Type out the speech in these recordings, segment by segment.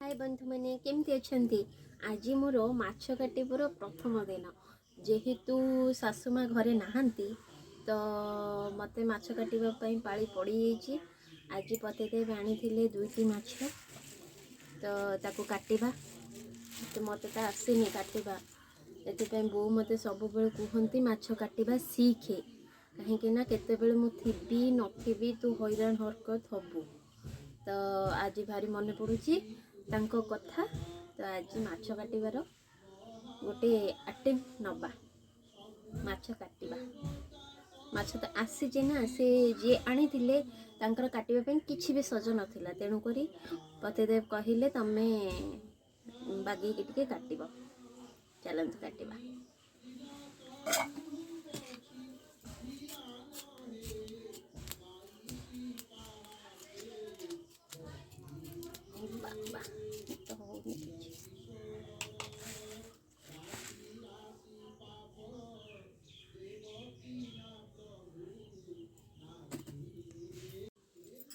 हाय बंधु मैंने केमती अच्छी आज मोर माछ काटिबर प्रथम दिन जेहेतु सासुमा घरे नहांती तो मते माछ काटिबाई पाली पड़ी जाइए। आज पतिदेव आनी दुईटी माछ तो ताकू काटिबा तो मते तो आसेनी काटिबा से बो मते सब कहती माछ काटिबा सीखे कहीं केतेबेले मु थिबी नथिबी तू हैरान हरकत हबू। तो आज भारी मन पड़ुची तांको कथा। तो आज माछ काटिबार गोटे अटेम्प्ट नबा माछ काटिबा माछ तो आसी ना से जी आनी तांकर काटिबा पे किछि भी सज नथिला तेणु करी पतिदेव कहिले तमे बागी टिके काटिबो चलंतु काटिबा।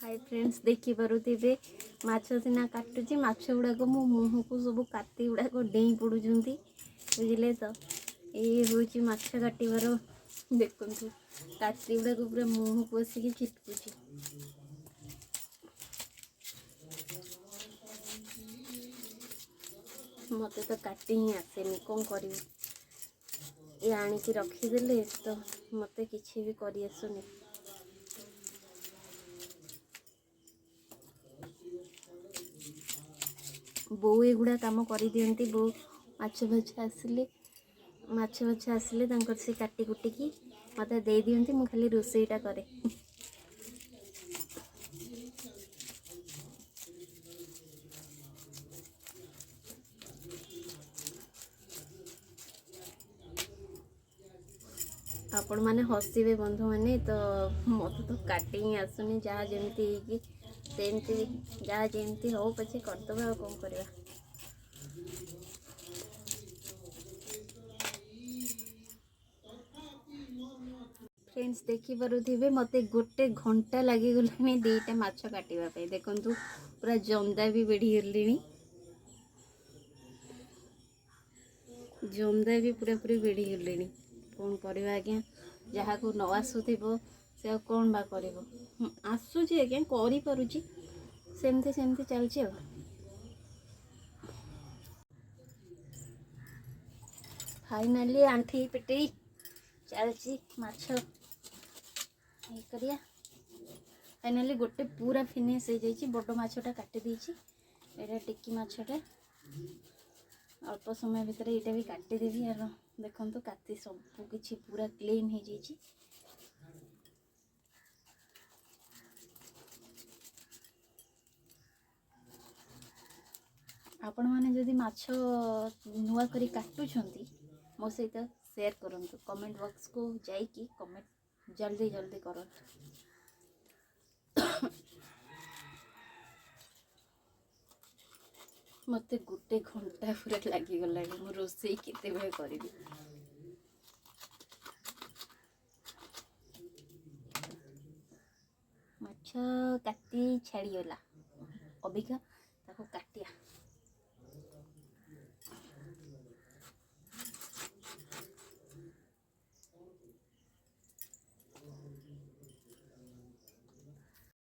हाय फ्रेंड्स देखी पारुथिबे माछ सिना काटुची माछ गुड़ाक मो मुह को सब काटी गुड़ाक डेई पड़ुचंती बुझिले। तो ये हूँ माछ काटिबार देखु काटी गुड़ाक पूरा मुह को आसिक चिटकुची। मत तो काटी ही आसेनी कौन करी ये आणिकी रखीदे तो मत किसी भी कर आसुनी। बो एगुड़ा काम कर दिखती बो माछ माछ आसिले से काटी कुटिकी मत दे दिखती मु खाली रोसईटा करे। आपण मैंने हसवे बंधु मैंने तो मत तो काटी ही आसुनी जहाँ जमी सेमती जहाँ जमी हो पचे करदे आ कौन करवा। फ्रेंड्स देखी पारुथिबे मते गोटे घंटा लगिगलानी दीटा माछ काटिबा देखु पूरा जंदा भी बेढ़ी गली जंदा भी पूरा पूरी बेढ़ी गले कौन करवा आज्ञा जहाँ को न आसुथिबो से कौन बा करिवो आसुची आज्ञा करि पारुची सेमती सेमती चलची। फाइनाली आंठी पेटे चलची माछ करिया फाइनाली गोटे पूरा फिनिश हो जाइए। बड़ माछटा काटी देछि एटा टिकी माछटा अल्प समय भितर यहाँ भी काटिदेवी यार देखु काटी सब किछि पूरा क्लीन हो जाइए। आपण मैंने जदि माछ नुआ करी काटुछंती मो सहित शेयर करंतु कमेंट बॉक्स को जाइए कमेंट जल्दी जल्दी करंतु। मते गोटे घंटा पूरा लगिगला मो रोसई केते करी माछ काटी छाड़ीगला अबिका ताको काटिया।